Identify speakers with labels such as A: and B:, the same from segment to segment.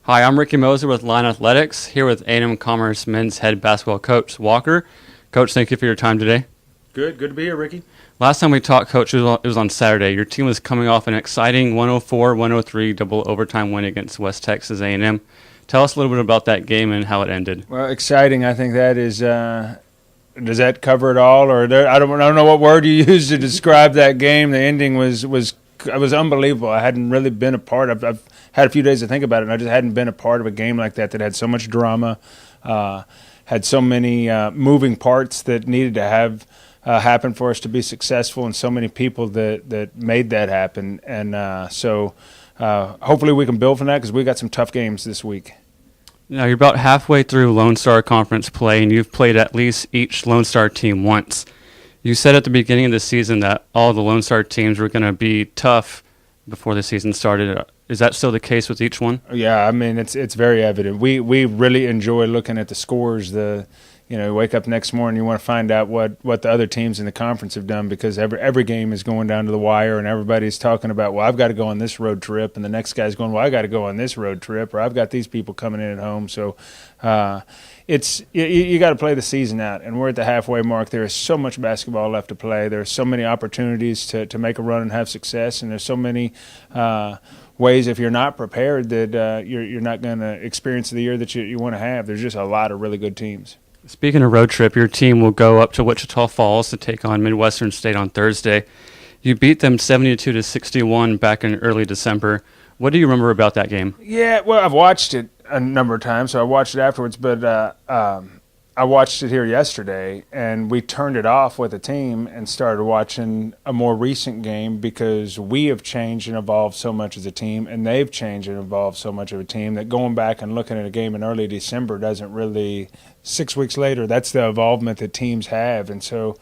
A: Hi, I'm Ricky Moser with Line Athletics, here with A&M Commerce men's head basketball coach Walker. Coach, thank you for your time today.
B: Good to be here, Ricky.
A: Last time we talked, Coach, it was on Saturday. Your team was coming off an exciting 104-103 double overtime win against West Texas A&M. Tell us a little bit about that game and how it ended.
B: Well, exciting. I think that is. Does that cover it all, or I don't know what word you use to describe that game. The ending was unbelievable. I hadn't really been a part of. I've had a few days to think about it, and I just hadn't been a part of a game like that had so much drama, had so many moving parts that needed to have happen for us to be successful, and so many people that made that happen. And so hopefully we can build from that because we got some tough games this week.
A: Now, you're about halfway through Lone Star Conference play, and you've played at least each Lone Star team once. You said at the beginning of the season that all the Lone Star teams were going to be tough before the season started. Is that still the case with each one?
B: Yeah, I mean, it's very evident. We really enjoy looking at the scores. You wake up next morning, you want to find out what the other teams in the conference have done because every game is going down to the wire, and everybody's talking about, well, I've got to go on this road trip, and the next guy's going, well, I got to go on this road trip, or I've got these people coming in at home. So you got to play the season out, and we're at the halfway mark. There is so much basketball left to play. There are so many opportunities to make a run and have success, and there's so many ways if you're not prepared that you're not going to experience the year that you want to have. There's just a lot of really good teams.
A: Speaking of road trip, your team will go up to Wichita Falls to take on Midwestern State on Thursday. You beat them 72-61 back in early December. What do you remember about that game?
B: Yeah, well, I've watched it a number of times, so I watched it afterwards, but I watched it here yesterday, and we turned it off with the team and started watching a more recent game because we have changed and evolved so much as a team, and they've changed and evolved so much of a team that going back and looking at a game in early December doesn't really – 6 weeks later, that's the involvement that teams have. And so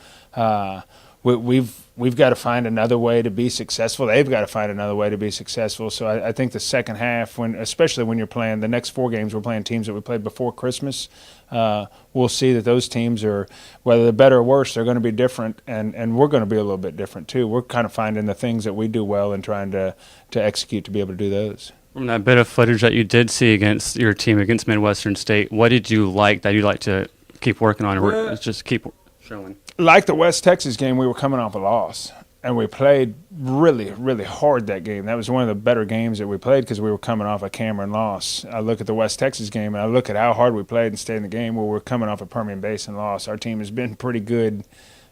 B: we've got to find another way to be successful. They've got to find another way to be successful. So I think the second half, especially when you're playing the next 4 games, we're playing teams that we played before Christmas. We'll see that those teams are, whether they're better or worse, they're going to be different, and we're going to be a little bit different too. We're kind of finding the things that we do well and trying to execute to be able to do those.
A: From that bit of footage that you did see against your team, against Midwestern State, what did you like that you'd like to keep working on or just keep showing?
B: Like the West Texas game, we were coming off a loss, and we played really, really hard that game. That was one of the better games that we played because we were coming off a Cameron loss. I look at the West Texas game, and I look at how hard we played and stayed in the game where we're coming off a Permian Basin loss. Our team has been pretty good.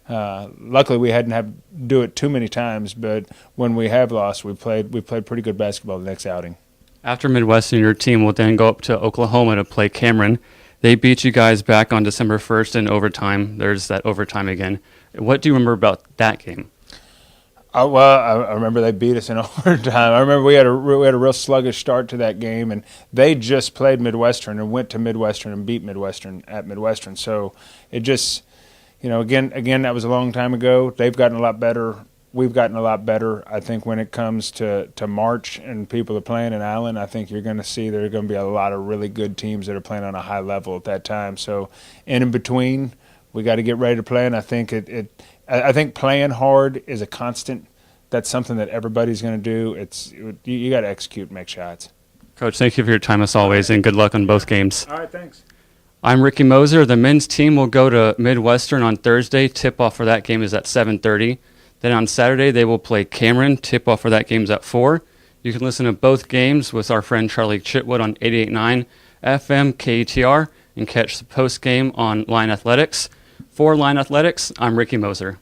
B: Luckily, we hadn't had to do it too many times, but when we have lost, we played pretty good basketball the next outing.
A: After Midwestern, your team will then go up to Oklahoma to play Cameron. They beat you guys back on December 1st in overtime. There's that overtime again. What do you remember about that game?
B: Well, I remember they beat us in overtime. I remember we had a real sluggish start to that game, and they just played Midwestern and went to Midwestern and beat Midwestern at Midwestern. So it just, again, that was a long time ago. They've gotten a lot better. We've gotten a lot better. I think when it comes to March and people are playing in Allen, I think you're going to see there are going to be a lot of really good teams that are playing on a high level at that time. So in between, we got to get ready to play, and I think I think playing hard is a constant. That's something that everybody's going to do. You got to execute and make shots.
A: Coach, thank you for your time as always, and good luck on both games.
B: All right, thanks.
A: I'm Ricky Moser. The men's team will go to Midwestern on Thursday. Tip-off for that game is at 7:30. Then on Saturday, they will play Cameron. Tip-off for that game is at 4. You can listen to both games with our friend Charlie Chitwood on 88.9 FM KETR and catch the post-game on Line Athletics. For Line Athletics, I'm Ricky Moser.